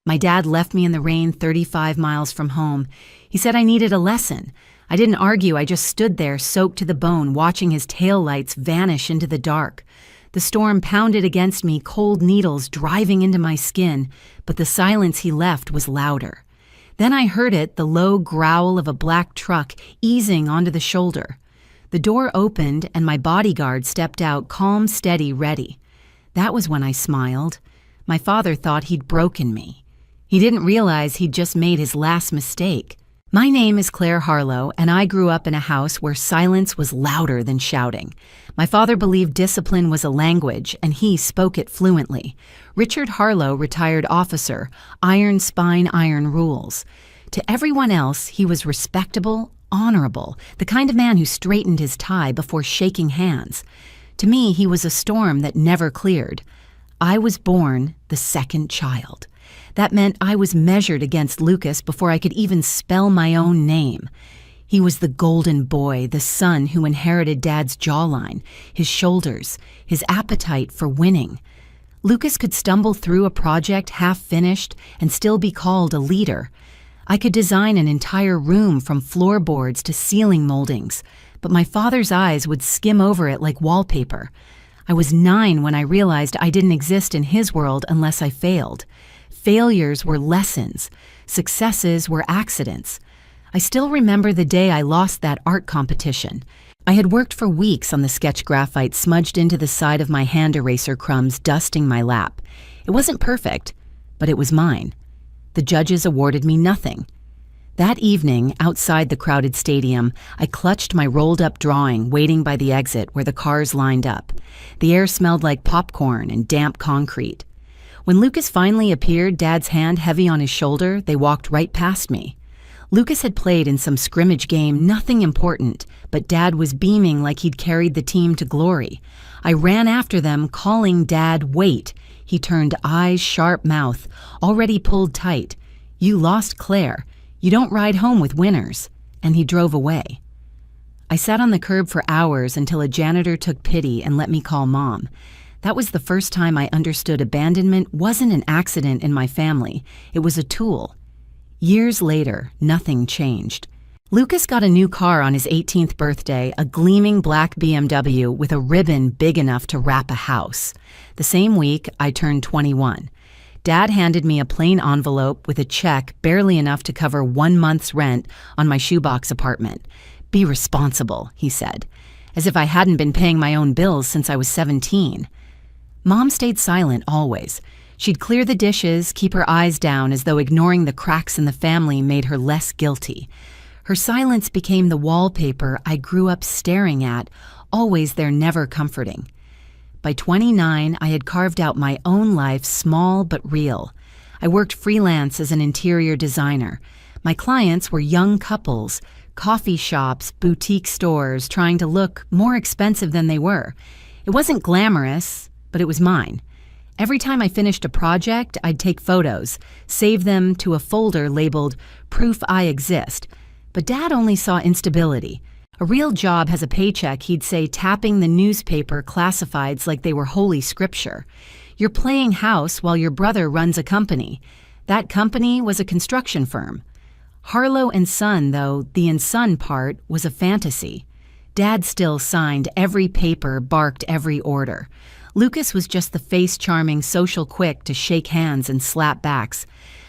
My dad left me in the rain 35 miles from home. He said I needed a lesson. I didn't argue, I just stood there soaked to the bone, watching his taillights vanish into the dark. The storm pounded against me, cold needles driving into my skin, but the silence he left was louder. Then I heard it, the low growl of a black truck easing onto the shoulder. The door opened and my bodyguard stepped out, calm, steady, ready. That was when I smiled. My father thought he'd broken me. He didn't realize he'd just made his last mistake. My name is Claire Harlow, and I grew up in a house where silence was louder than shouting. My father believed discipline was a language, and he spoke it fluently. Richard Harlow, retired officer, iron spine, iron rules. To everyone else, he was respectable, honorable, the kind of man who straightened his tie before shaking hands. To me, he was a storm that never cleared. I was born the second child. That meant I was measured against Lucas before I could even spell my own name. He was the golden boy, the son who inherited Dad's jawline, his shoulders, his appetite for winning. Lucas could stumble through a project half-finished and still be called a leader. I could design an entire room from floorboards to ceiling moldings, but my father's eyes would skim over it like wallpaper. I was 9 when I realized I didn't exist in his world unless I failed. Failures were lessons. Successes were accidents. I still remember the day I lost that art competition. I had worked for weeks on the sketch graphite smudged into the side of my hand eraser crumbs dusting my lap. It wasn't perfect, but it was mine. The judges awarded me nothing. That evening, outside the crowded stadium, I clutched my rolled-up drawing, waiting by the exit where the cars lined up. The air smelled like popcorn and damp concrete. When Lucas finally appeared, Dad's hand heavy on his shoulder, they walked right past me. Lucas had played in some scrimmage game, nothing important, but Dad was beaming like he'd carried the team to glory. I ran after them, calling Dad, "Wait." He turned eyes, sharp mouth, already pulled tight. "You lost Claire. You don't ride home with winners." And he drove away. I sat on the curb for hours until a janitor took pity and let me call Mom. That was the first time I understood abandonment wasn't an accident in my family. It was a tool. Years later, nothing changed. Lucas got a new car on his 18th birthday, a gleaming black BMW with a ribbon big enough to wrap a house. The same week, I turned 21. Dad handed me a plain envelope with a check barely enough to cover 1 month's rent on my shoebox apartment. "Be responsible," he said, as if I hadn't been paying my own bills since I was 17. Mom stayed silent always. She'd clear the dishes, keep her eyes down as though ignoring the cracks in the family made her less guilty. Her silence became the wallpaper I grew up staring at, always there, never comforting. By 29, I had carved out my own life, small but real. I worked freelance as an interior designer. My clients were young couples, coffee shops, boutique stores, trying to look more expensive than they were. It wasn't glamorous, but it was mine. Every time I finished a project, I'd take photos, save them to a folder labeled "Proof I Exist." But Dad only saw instability. A real job has a paycheck, he'd say, tapping the newspaper classifieds like they were holy scripture. You're playing house while your brother runs a company. That company was a construction firm. Harlow and Son, though, the and Son part was a fantasy. Dad still signed every paper, barked every order. Lucas was just the face-charming social quick to shake hands and slap backs.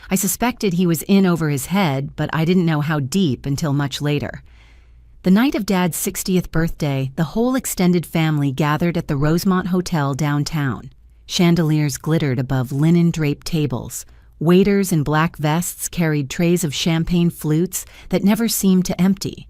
I suspected he was in over his head, but I didn't know how deep until much later. The night of Dad's 60th birthday, the whole extended family gathered at the Rosemont Hotel downtown. Chandeliers glittered above linen-draped tables. Waiters in black vests carried trays of champagne flutes that never seemed to empty.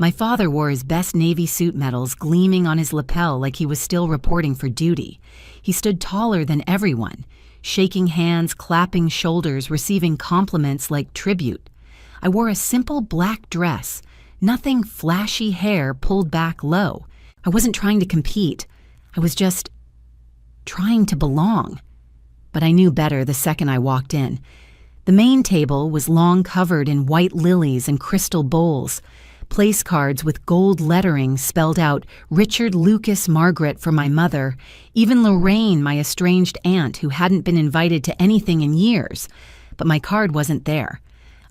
My father wore his best Navy suit medals gleaming on his lapel like he was still reporting for duty. He stood taller than everyone, shaking hands, clapping shoulders, receiving compliments like tribute. I wore a simple black dress, nothing flashy hair pulled back low. I wasn't trying to compete. I was just trying to belong. But I knew better the second I walked in. The main table was long covered in white lilies and crystal bowls. Place cards with gold lettering spelled out Richard Lucas Margaret for my mother, even Lorraine, my estranged aunt who hadn't been invited to anything in years. but my card wasn't there.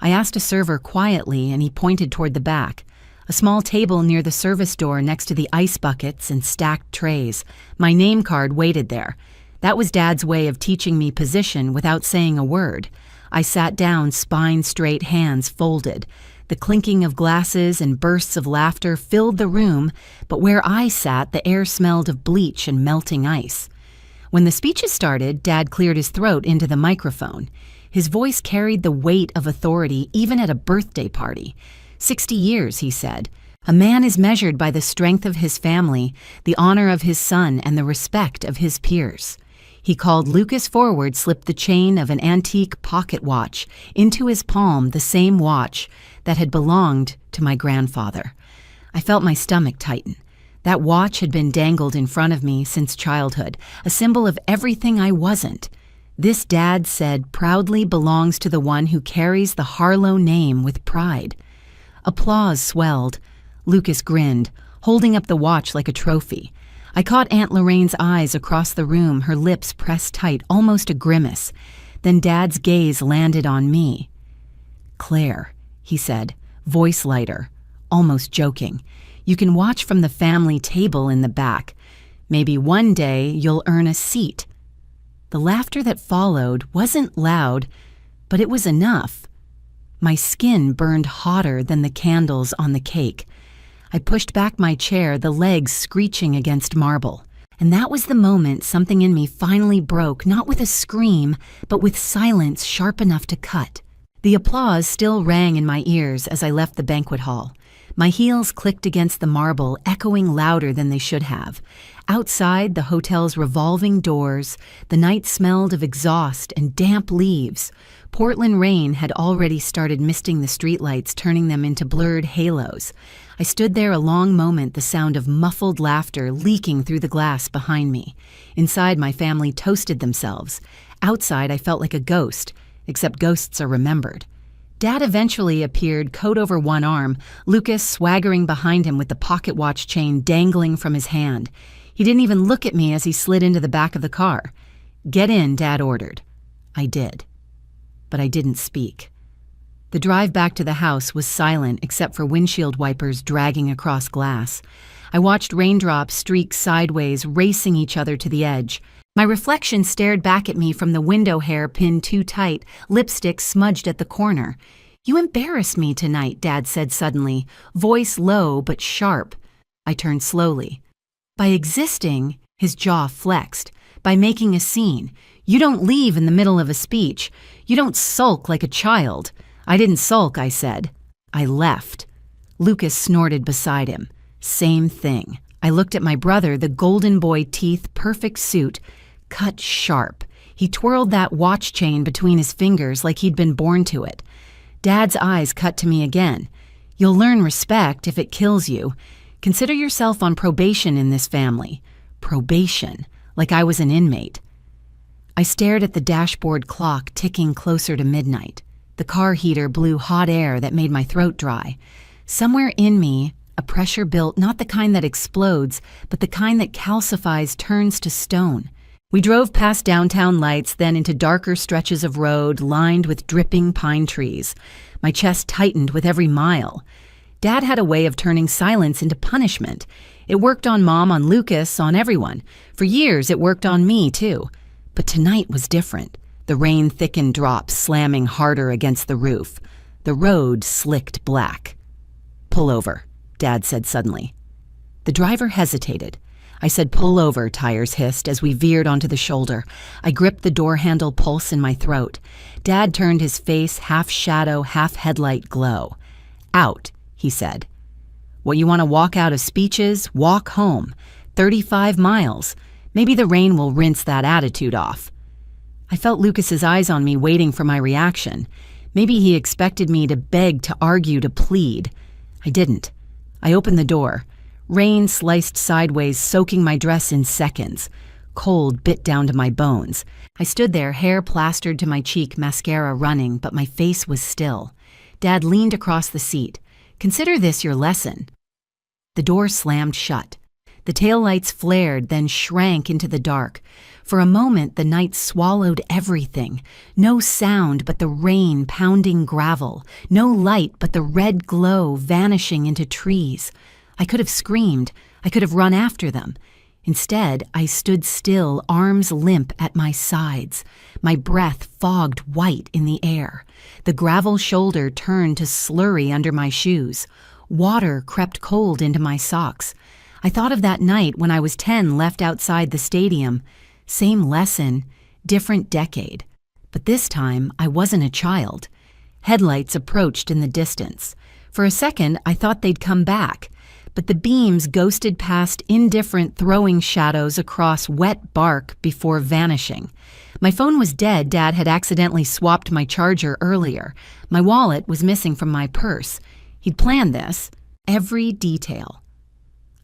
I asked a server quietly, and he pointed toward the back. A small table near the service door next to the ice buckets and stacked trays. My name card waited there. That was Dad's way of teaching me position without saying a word. I sat down, spine straight, hands folded. The clinking of glasses and bursts of laughter filled the room, but where I sat, the air smelled of bleach and melting ice. When the speeches started, Dad cleared his throat into the microphone. His voice carried the weight of authority even at a birthday party. 60 years, he said. A man is measured by the strength of his family, the honor of his son, and the respect of his peers. He called Lucas forward, slipped the chain of an antique pocket watch into his palm, the same watch that had belonged to my grandfather. I felt my stomach tighten. That watch had been dangled in front of me since childhood, a symbol of everything I wasn't. This, Dad said, proudly belongs to the one who carries the Harlow name with pride. Applause swelled. Lucas grinned, holding up the watch like a trophy. I caught Aunt Lorraine's eyes across the room, her lips pressed tight, almost a grimace. Then Dad's gaze landed on me. "Claire," he said, voice lighter, almost joking. "You can watch from the family table in the back. Maybe one day you'll earn a seat." The laughter that followed wasn't loud, but it was enough. My skin burned hotter than the candles on the cake. I pushed back my chair, the legs screeching against marble. And that was the moment something in me finally broke, not with a scream, but with silence sharp enough to cut. The applause still rang in my ears as I left the banquet hall. My heels clicked against the marble, echoing louder than they should have. Outside the hotel's revolving doors, the night smelled of exhaust and damp leaves. Portland rain had already started misting the streetlights, turning them into blurred halos. I stood there a long moment, the sound of muffled laughter leaking through the glass behind me. Inside, my family toasted themselves. Outside, I felt like a ghost, except ghosts are remembered. Dad eventually appeared, coat over one arm, Lucas swaggering behind him with the pocket watch chain dangling from his hand. He didn't even look at me as he slid into the back of the car. "Get in," Dad ordered. I did. But I didn't speak. The drive back to the house was silent except for windshield wipers dragging across glass. I watched raindrops streak sideways, racing each other to the edge. My reflection stared back at me from the window hair pinned too tight, lipstick smudged at the corner. "You embarrassed me tonight," Dad said suddenly, voice low but sharp. I turned slowly. "By existing," his jaw flexed, "by making a scene. You don't leave in the middle of a speech. You don't sulk like a child." "I didn't sulk," I said. "I left." Lucas snorted beside him. Same thing. I looked at my brother, the golden boy teeth, perfect suit, cut sharp. He twirled that watch chain between his fingers like he'd been born to it. Dad's eyes cut to me again. "You'll learn respect if it kills you. Consider yourself on probation in this family." Probation, like I was an inmate. I stared at the dashboard clock ticking closer to midnight. The car heater blew hot air that made my throat dry. Somewhere in me, a pressure built, not the kind that explodes, but the kind that calcifies, turns to stone. We drove past downtown lights, then into darker stretches of road lined with dripping pine trees. My chest tightened with every mile. Dad had a way of turning silence into punishment. It worked on Mom, on Lucas, on everyone. For years, it worked on me, too. But tonight was different. The rain thickened drops, slamming harder against the roof. The road slicked black. "Pull over," Dad said suddenly. The driver hesitated. I said, "Pull over," tires hissed as we veered onto the shoulder. I gripped the door handle, pulse in my throat. Dad turned, his face half shadow, half headlight glow. "Out," he said. "What, you want to walk out of speeches? Walk home. 35 miles. Maybe the rain will rinse that attitude off." I felt Lucas's eyes on me, waiting for my reaction. Maybe he expected me to beg, to argue, to plead. I didn't. I opened the door. Rain sliced sideways, soaking my dress in seconds. Cold bit down to my bones. I stood there, hair plastered to my cheek, mascara running, but my face was still. Dad leaned across the seat. "Consider this your lesson." The door slammed shut. The taillights flared, then shrank into the dark. For a moment, the night swallowed everything. No sound but the rain pounding gravel. No light but the red glow vanishing into trees. I could have screamed. I could have run after them. Instead, I stood still, arms limp at my sides. My breath fogged white in the air. The gravel shoulder turned to slurry under my shoes. Water crept cold into my socks. I thought of that night when I was 10, left outside the stadium. Same lesson, different decade. But this time, I wasn't a child. Headlights approached in the distance. For a second, I thought they'd come back. But the beams ghosted past indifferent throwing shadows across wet bark before vanishing. My phone was dead. Dad had accidentally swapped my charger earlier. My wallet was missing from my purse. He'd planned this, every detail.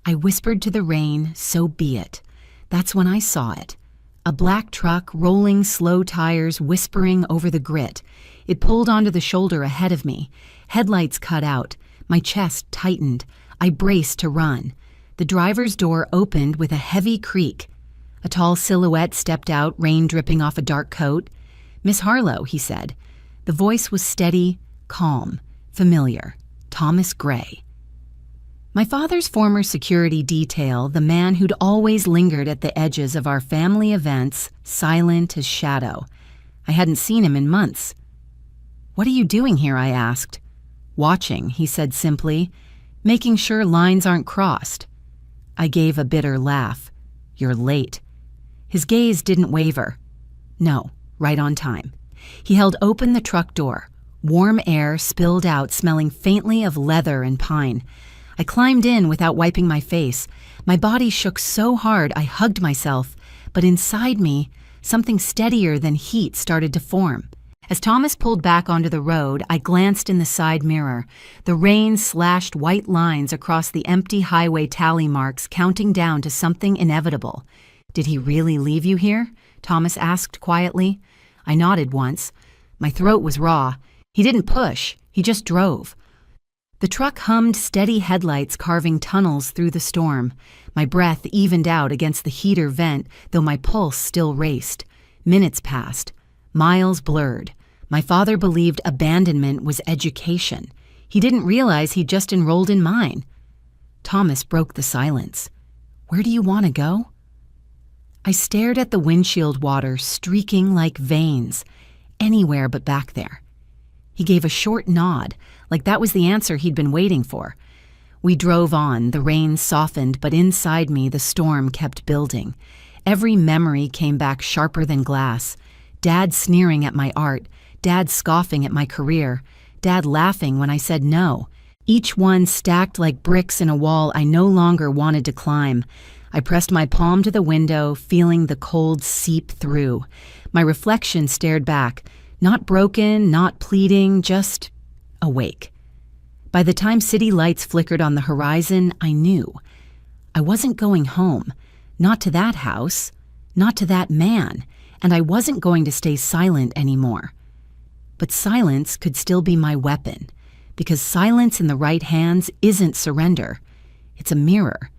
I whispered to the rain, "So be it." That's when I saw it. A black truck rolling slow tires, whispering over the grit. It pulled onto the shoulder ahead of me. Headlights cut out. My chest tightened. I braced to run. The driver's door opened with a heavy creak. A tall silhouette stepped out, rain dripping off a dark coat. "Miss Harlow," he said. The voice was steady, calm, familiar. Thomas Gray. My father's former security detail, the man who'd always lingered at the edges of our family events, silent as shadow. I hadn't seen him in months. "What are you doing here?" I asked. "Watching," he said simply, "making sure lines aren't crossed." I gave a bitter laugh. "You're late." His gaze didn't waver. "No, right on time." He held open the truck door. Warm air spilled out, smelling faintly of leather and pine. I climbed in without wiping my face. My body shook so hard I hugged myself, but inside me, something steadier than heat started to form. As Thomas pulled back onto the road, I glanced in the side mirror. The rain slashed white lines across the empty highway tally marks, counting down to something inevitable. "Did he really leave you here?" Thomas asked quietly. I nodded once. My throat was raw. He didn't push. He just drove. The truck hummed, steady headlights carving tunnels through the storm. My breath evened out against the heater vent, though my pulse still raced. Minutes passed. Miles blurred. My father believed abandonment was education. He didn't realize he'd just enrolled in mine. Thomas broke the silence. "Where do you want to go?" I stared at the windshield water streaking like veins. Anywhere but back there. He gave a short nod, like that was the answer he'd been waiting for. We drove on. The rain softened, but inside me the storm kept building. Every memory came back sharper than glass. Dad sneering at my art, Dad scoffing at my career, Dad laughing when I said no. Each one stacked like bricks in a wall I no longer wanted to climb. I pressed my palm to the window, feeling the cold seep through. My reflection stared back. Not broken, not pleading, just awake. By the time city lights flickered on the horizon, I knew. I wasn't going home. Not to that house. Not to that man. And I wasn't going to stay silent anymore. But silence could still be my weapon. Because silence in the right hands isn't surrender. It's a mirror.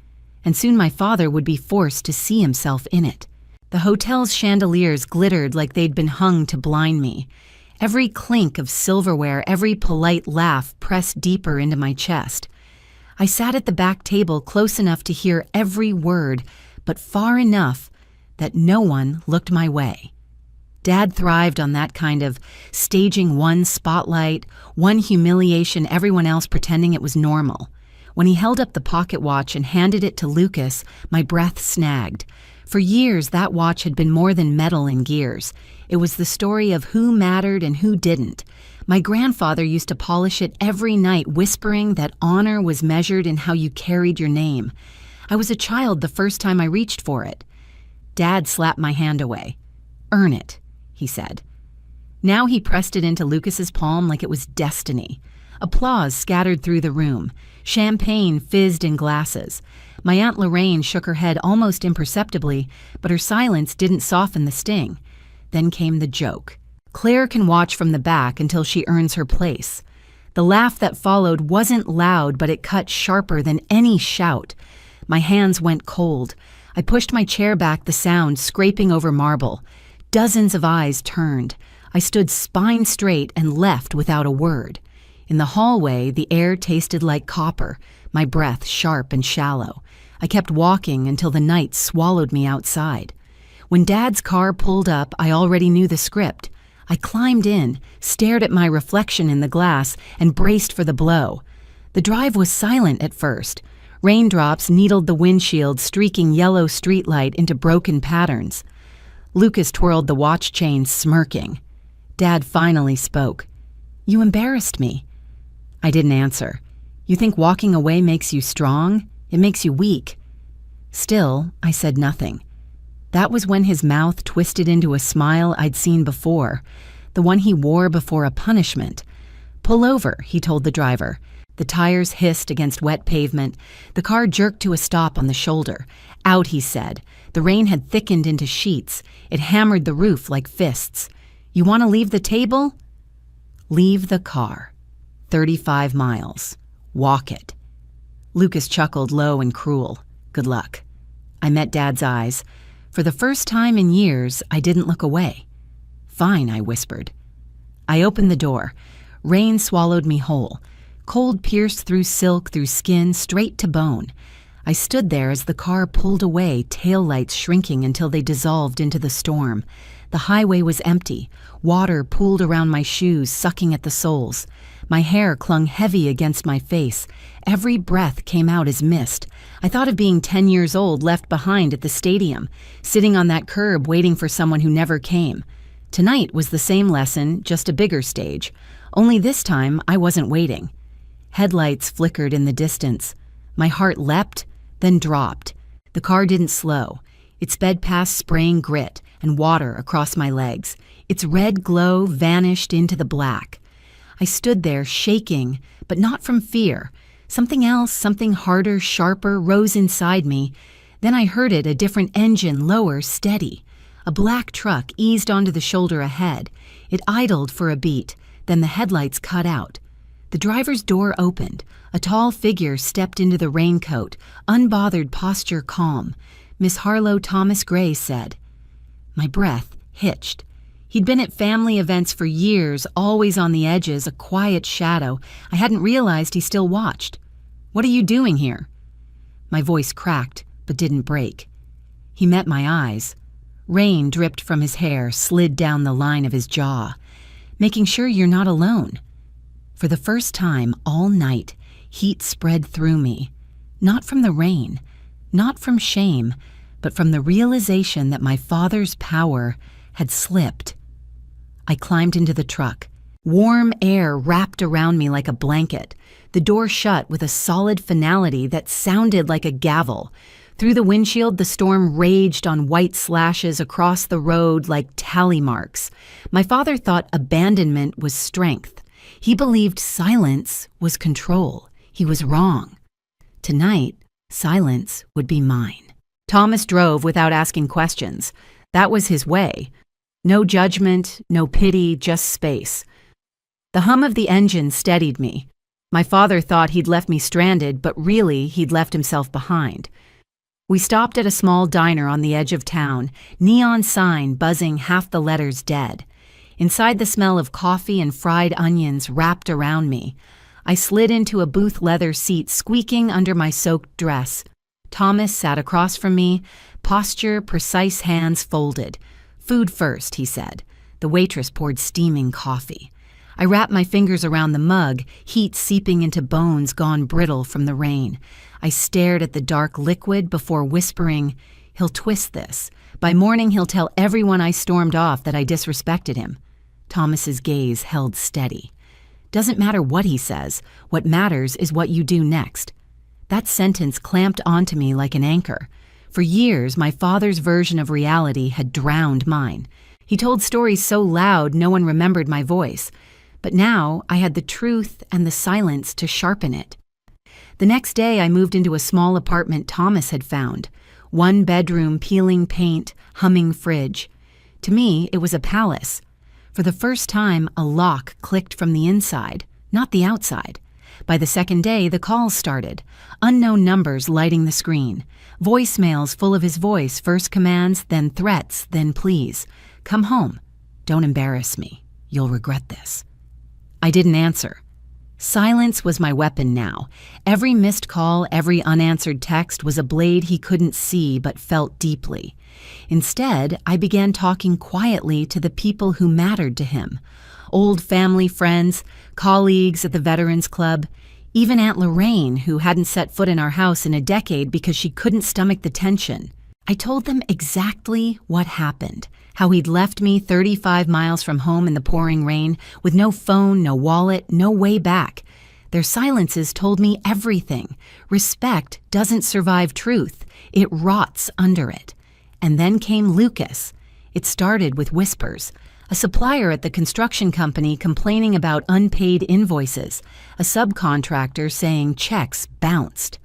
And soon my father would be forced to see himself in it. The hotel's chandeliers glittered like they'd been hung to blind me. Every clink of silverware, every polite laugh pressed deeper into my chest. I sat at the back table close enough to hear every word, but far enough that no one looked my way. Dad thrived on that kind of staging one spotlight, one humiliation, everyone else pretending it was normal. When he held up the pocket watch and handed it to Lucas, my breath snagged. For years, that watch had been more than metal and gears. It was the story of who mattered and who didn't. My grandfather used to polish it every night, whispering that honor was measured in how you carried your name. I was a child the first time I reached for it. Dad slapped my hand away. "Earn it," he said. Now he pressed it into Lucas's palm like it was destiny. Applause scattered through the room. Champagne fizzed in glasses. My Aunt Lorraine shook her head almost imperceptibly, but her silence didn't soften the sting. Then came the joke. "Claire can watch from the back until she earns her place." The laugh that followed wasn't loud, but it cut sharper than any shout. My hands went cold. I pushed my chair back, the sound scraping over marble. Dozens of eyes turned. I stood spine straight and left without a word. In the hallway, the air tasted like copper, my breath sharp and shallow. I kept walking until the night swallowed me outside. When Dad's car pulled up, I already knew the script. I climbed in, stared at my reflection in the glass, and braced for the blow. The drive was silent at first. Raindrops needled the windshield, streaking yellow streetlight into broken patterns. Lucas twirled the watch chain, smirking. Dad finally spoke. "You embarrassed me." I didn't answer. "You think walking away makes you strong? It makes you weak." Still, I said nothing. That was when his mouth twisted into a smile I'd seen before, the one he wore before a punishment. "Pull over," he told the driver. The tires hissed against wet pavement. The car jerked to a stop on the shoulder. "Out," he said. The rain had thickened into sheets. It hammered the roof like fists. "You want to leave the table?" "Leave the car. 35 miles. Walk it." Lucas chuckled low and cruel. "Good luck." I met Dad's eyes. For the first time in years, I didn't look away. "Fine," I whispered. I opened the door. Rain swallowed me whole. Cold pierced through silk, through skin, straight to bone. I stood there as the car pulled away, taillights shrinking until they dissolved into the storm. The highway was empty. Water pooled around my shoes, sucking at the soles. My hair clung heavy against my face. Every breath came out as mist. I thought of being 10 years old, left behind at the stadium, sitting on that curb waiting for someone who never came. Tonight was the same lesson, just a bigger stage. Only this time, I wasn't waiting. Headlights flickered in the distance. My heart leapt, then dropped. The car didn't slow. It sped past spraying grit and water across my legs. Its red glow vanished into the black. I stood there, shaking, but not from fear. Something else, something harder, sharper, rose inside me. Then I heard it, a different engine, lower, steady. A black truck eased onto the shoulder ahead. It idled for a beat, then the headlights cut out. The driver's door opened. A tall figure stepped into the raincoat, unbothered posture calm. "Miss Harlow Thomas Gray said." My breath hitched. He'd been at family events for years, always on the edges, a quiet shadow. I hadn't realized he still watched. "What are you doing here?" My voice cracked, but didn't break. He met my eyes. Rain dripped from his hair, slid down the line of his jaw. "Making sure you're not alone." For the first time all night, heat spread through me. Not from the rain, not from shame, but from the realization that my father's power had slipped. I climbed into the truck. Warm air wrapped around me like a blanket. The door shut with a solid finality that sounded like a gavel. Through the windshield, the storm raged on white slashes across the road like tally marks. My father thought abandonment was strength. He believed silence was control. He was wrong. Tonight, silence would be mine. Thomas drove without asking questions. That was his way. No judgment, no pity, just space. The hum of the engine steadied me. My father thought he'd left me stranded, but really he'd left himself behind. We stopped at a small diner on the edge of town, neon sign buzzing, half the letters dead. Inside, the smell of coffee and fried onions wrapped around me. I slid into a booth leather seat, squeaking under my soaked dress. Thomas sat across from me, posture, precise hands folded. "Food first," he said. The waitress poured steaming coffee. I wrapped my fingers around the mug, heat seeping into bones gone brittle from the rain. I stared at the dark liquid before whispering, "He'll twist this. By morning he'll tell everyone I stormed off that I disrespected him." Thomas's gaze held steady. "Doesn't matter what he says. What matters is what you do next." That sentence clamped onto me like an anchor. For years, my father's version of reality had drowned mine. He told stories so loud no one remembered my voice. But now I had the truth and the silence to sharpen it. The next day, I moved into a small apartment Thomas had found. 1 bedroom, peeling paint, humming fridge. To me, it was a palace. For the first time, a lock clicked from the inside, not the outside. By the second day, the calls started. Unknown numbers lighting the screen. Voicemails full of his voice, first commands, then threats, then pleas. Come home. Don't embarrass me. You'll regret this. I didn't answer. Silence was my weapon now. Every missed call, every unanswered text was a blade he couldn't see but felt deeply. Instead, I began talking quietly to the people who mattered to him. Old family friends, colleagues at the Veterans Club, even Aunt Lorraine, who hadn't set foot in our house in a decade because she couldn't stomach the tension. I told them exactly what happened, how he'd left me 35 miles from home in the pouring rain, with no phone, no wallet, no way back. Their silences told me everything. Respect doesn't survive truth. It rots under it. And then came Lucas. It started with whispers. A supplier at the construction company complaining about unpaid invoices. A subcontractor saying checks bounced.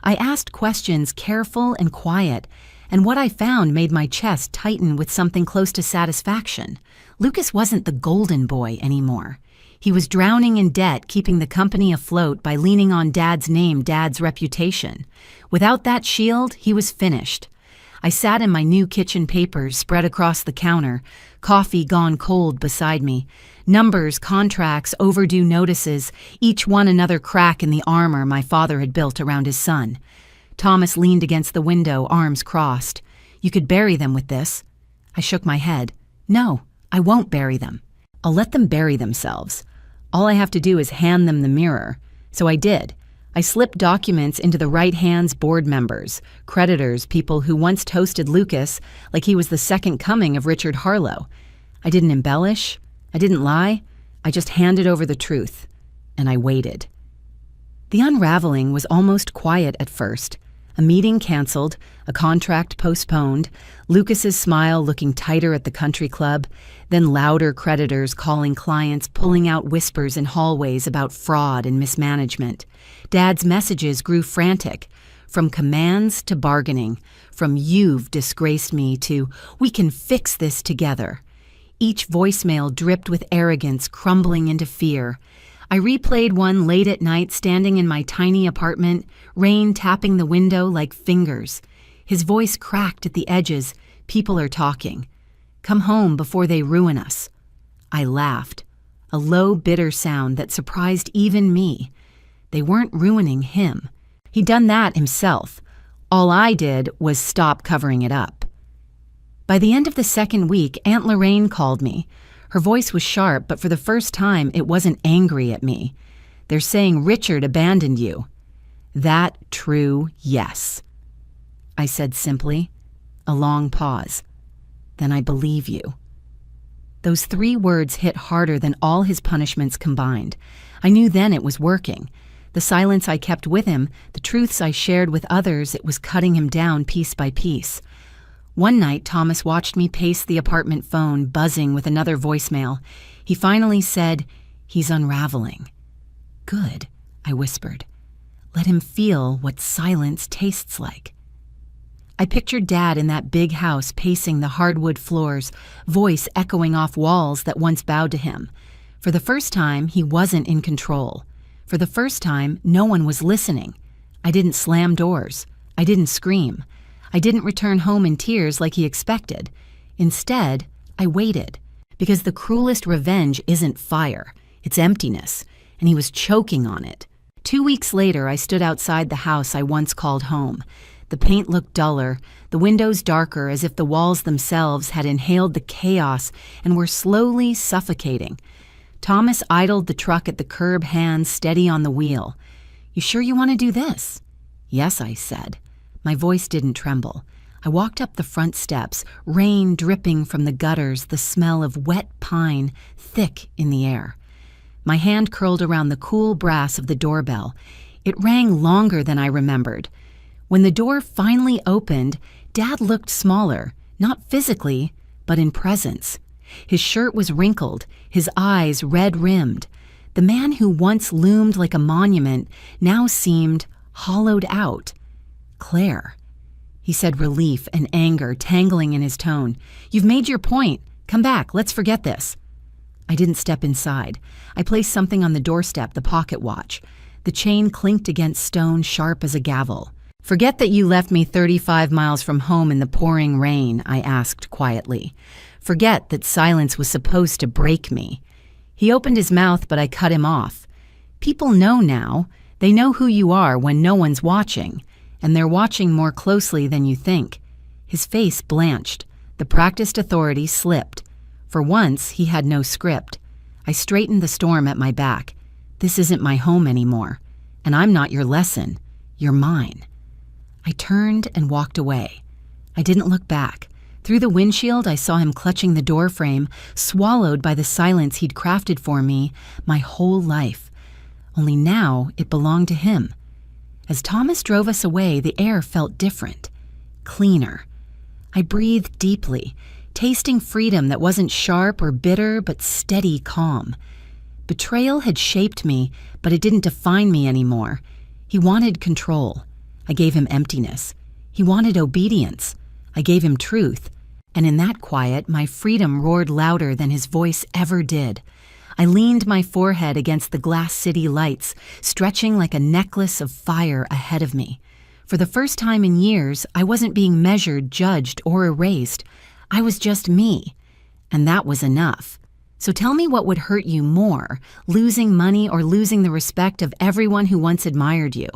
I asked questions careful and quiet, and what I found made my chest tighten with something close to satisfaction. Lucas wasn't the golden boy anymore. He was drowning in debt, keeping the company afloat by leaning on Dad's name, Dad's reputation. Without that shield, he was finished. I sat in my new kitchen papers spread across the counter, coffee gone cold beside me. Numbers, contracts, overdue notices, each one another crack in the armor my father had built around his son. Thomas leaned against the window, arms crossed. You could bury them with this. I shook my head. No, I won't bury them. I'll let them bury themselves. All I have to do is hand them the mirror. So I did. I slipped documents into the right hand's board members, creditors, people who once toasted Lucas like he was the second coming of Richard Harlow. I didn't embellish. I didn't lie. I just handed over the truth. And I waited. The unraveling was almost quiet at first. A meeting canceled, a contract postponed, Lucas's smile looking tighter at the country club, then louder creditors calling clients, pulling out whispers in hallways about fraud and mismanagement. Dad's messages grew frantic, from commands to bargaining, from "you've disgraced me" to "we can fix this together." Each voicemail dripped with arrogance, crumbling into fear. I replayed one late at night, standing in my tiny apartment, rain tapping the window like fingers. His voice cracked at the edges. People are talking. Come home before they ruin us. I laughed, a low, bitter sound that surprised even me. They weren't ruining him. He'd done that himself. All I did was stop covering it up. By the end of the second week, Aunt Lorraine called me. Her voice was sharp, but for the first time, it wasn't angry at me. They're saying Richard abandoned you. That true, yes. I said simply. A long pause. Then I believe you. Those 3 words hit harder than all his punishments combined. I knew then it was working. The silence I kept with him, the truths I shared with others, it was cutting him down piece by piece. One night, Thomas watched me pace the apartment phone, buzzing with another voicemail. He finally said, "He's unraveling." "Good," I whispered. "Let him feel what silence tastes like." I pictured Dad in that big house pacing the hardwood floors, voice echoing off walls that once bowed to him. For the first time, he wasn't in control. For the first time, no one was listening. I didn't slam doors. I didn't scream. I didn't return home in tears like he expected. Instead, I waited, because the cruelest revenge isn't fire, it's emptiness, and he was choking on it. 2 weeks later, I stood outside the house I once called home. The paint looked duller, the windows darker, as if the walls themselves had inhaled the chaos and were slowly suffocating. Thomas idled the truck at the curb, hands steady on the wheel. "You sure you want to do this?" "Yes," I said. My voice didn't tremble. I walked up the front steps, rain dripping from the gutters, the smell of wet pine thick in the air. My hand curled around the cool brass of the doorbell. It rang longer than I remembered. When the door finally opened, Dad looked smaller, not physically, but in presence. His shirt was wrinkled, his eyes red-rimmed. The man who once loomed like a monument now seemed hollowed out. "Claire," he said, relief and anger tangling in his tone. "You've made your point. Come back, let's forget this." I didn't step inside. I placed something on the doorstep, the pocket watch. The chain clinked against stone, sharp as a gavel. "Forget that you left me 35 miles from home in the pouring rain," I asked quietly. "Forget that silence was supposed to break me." He opened his mouth, but I cut him off. "People know now. They know who you are when no one's watching, and they're watching more closely than you think." His face blanched. The practiced authority slipped. For once, he had no script. I straightened the storm at my back. "This isn't my home anymore, and I'm not your lesson. You're mine." I turned and walked away. I didn't look back. Through the windshield, I saw him clutching the doorframe, swallowed by the silence he'd crafted for me my whole life. Only now it belonged to him. As Thomas drove us away, the air felt different, cleaner. I breathed deeply, tasting freedom that wasn't sharp or bitter, but steady calm. Betrayal had shaped me, but it didn't define me anymore. He wanted control. I gave him emptiness. He wanted obedience. I gave him truth. And in that quiet, my freedom roared louder than his voice ever did. I leaned my forehead against the glass city lights, stretching like a necklace of fire ahead of me. For the first time in years, I wasn't being measured, judged, or erased. I was just me. And that was enough. So tell me what would hurt you more, losing money or losing the respect of everyone who once admired you.